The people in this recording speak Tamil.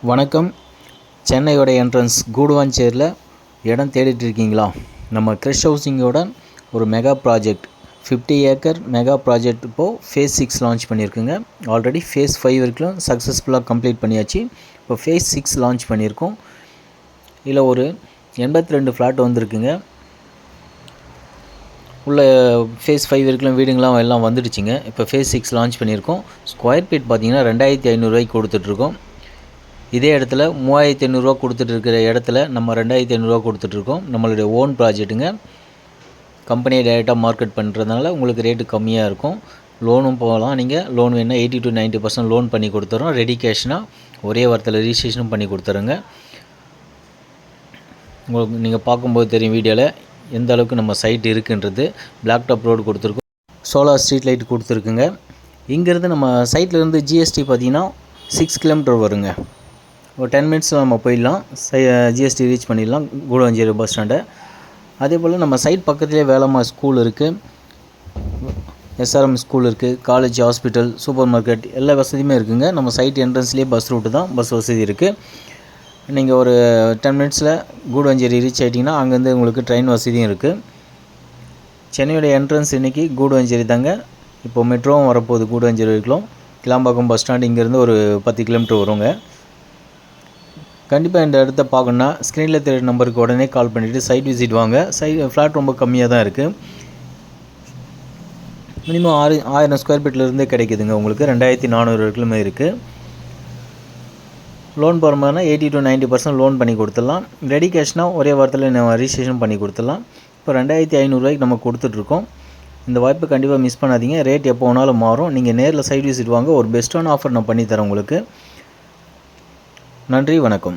வணக்கம். சென்னையோட என்ட்ரன்ஸ் கூடுவாஞ்சேரியில் இடம் தேடிட்டு இருக்கீங்களா? நம்ம கிறிஸ் ஹவுசிங்கோட ஒரு mega project 50 acre mega project இப்போது ஃபேஸ் 6 லான்ச் பண்ணியிருக்குங்க. ஆல்ரெடி ஃபேஸ் 5 வரைக்கும் சக்ஸஸ்ஃபுல்லாக கம்ப்ளீட் பண்ணியாச்சு. இப்போ ஃபேஸ் 6 லான்ச் பண்ணியிருக்கோம். இதில் ஒரு 82 ஃப்ளாட் வந்திருக்குங்க. உள்ள ஃபேஸ் 5 வரைக்கும் வீடுங்களாம் எல்லாம் வந்துடுச்சுங்க. இப்போ ஃபேஸ் 6 லான்ச் பண்ணியிருக்கோம். ஸ்கொயர் ஃபீட் பார்த்திங்கன்னா 2500 கொடுத்துட்ருக்கோம். இதே இடத்துல 3500 கொடுத்துட்ருக்கிற இடத்துல நம்ம 2500 கொடுத்துட்ருக்கோம். நம்மளுடைய ஓன் ப்ராஜெக்ட்டுங்க. கம்பெனியை டைரெக்டாக மார்க்கெட் பண்ணுறதுனால உங்களுக்கு ரேட்டு கம்மியாக இருக்கும். லோனும் போகலாம். நீங்கள் லோன் வேணால் 80 to 90% லோன் பண்ணி கொடுத்துறோம். ரெடி கேஷ்னால் ஒரே வாரத்தில் ரிஜிஸ்ட்ரேஷனும் பண்ணி கொடுத்துருங்க. உங்களுக்கு நீங்கள் பார்க்கும்போது தெரியும் வீடியோவில் எந்த அளவுக்கு நம்ம சைட் இருக்குன்றது. பிளாக் டாப் ரோடு கொடுத்துருக்கோம். சோலார் ஸ்ட்ரீட் லைட் கொடுத்துருக்குங்க. இங்கேருந்து நம்ம சைட்லேருந்து ஜிஎஸ்டி பார்த்திங்கன்னா 6 கிலோமீட்டர் வருங்க. ஒரு 10 மினிட்ஸில் நம்ம போயிடலாம். ஜிஎஸ்டி ரீச் பண்ணிடலாம் கூடுவாஞ்சேரி பஸ் ஸ்டாண்டை. அதே போல் நம்ம சைட் பக்கத்துலேயே வேலம்மா ஸ்கூல் இருக்குது, எஸ்ஆர்எம் ஸ்கூல் இருக்குது, காலேஜ், ஹாஸ்பிட்டல், சூப்பர் மார்க்கெட் எல்லா வசதியுமே இருக்குதுங்க. நம்ம சைட் என்ட்ரன்ஸ்லேயே பஸ் ரூட்டு தான், பஸ் வசதி இருக்குது. நீங்கள் ஒரு 10 மினிட்ஸில் கூடுவாஞ்சேரி ரீச் ஆகிட்டிங்கன்னா அங்கேருந்து உங்களுக்கு ட்ரெயின் வசதியும் இருக்குது. சென்னையோட என்ட்ரன்ஸ் இன்றைக்கி கூடுவாஞ்சேரி தாங்க. இப்போது மெட்ரோவும் வரப்போகுது கூடுவாஞ்சேரி வரைக்கும். கிளாம்பாக்கம் பஸ் ஸ்டாண்டு இங்கேருந்து ஒரு 10 கிலோமீட்டர் வருங்க. கண்டிப்பாக இந்த இடத்த பார்க்கணுன்னா ஸ்க்ரீனில் தெரியுற நம்பருக்கு உடனே கால் பண்ணிவிட்டு சைட் விசிட் வாங்க. ஃப்ளாட் ரொம்ப கம்மியாக தான் இருக்குது. மினிமம் 1000 ஸ்கொயர் ஃபீட்லேருந்தே கிடைக்குதுங்க. உங்களுக்கு 2400 வரைக்கும் இருக்குது. லோன் போகிற மாதிரினா 80 to 90% லோன் பண்ணி கொடுத்துடலாம். ரெடி கேஷ்னால் ஒரே வாரத்தில் நம்ம ரிஜிஸ்ட்ரேஷன் பண்ணி கொடுத்துடலாம். இப்போ 2500 நம்ம கொடுத்துட்ருக்கோம். இந்த வாய்ப்பு கண்டிப்பாக மிஸ் பண்ணாதீங்க. ரேட் எப்போ வேணாலும் மாறும். நீங்கள் நேரில் சைட் விசிட் வாங்க. ஒரு பெஸ்ட்டான ஆஃபர் நான் பண்ணித்தரேன் உங்களுக்கு. நன்றி, வணக்கம்.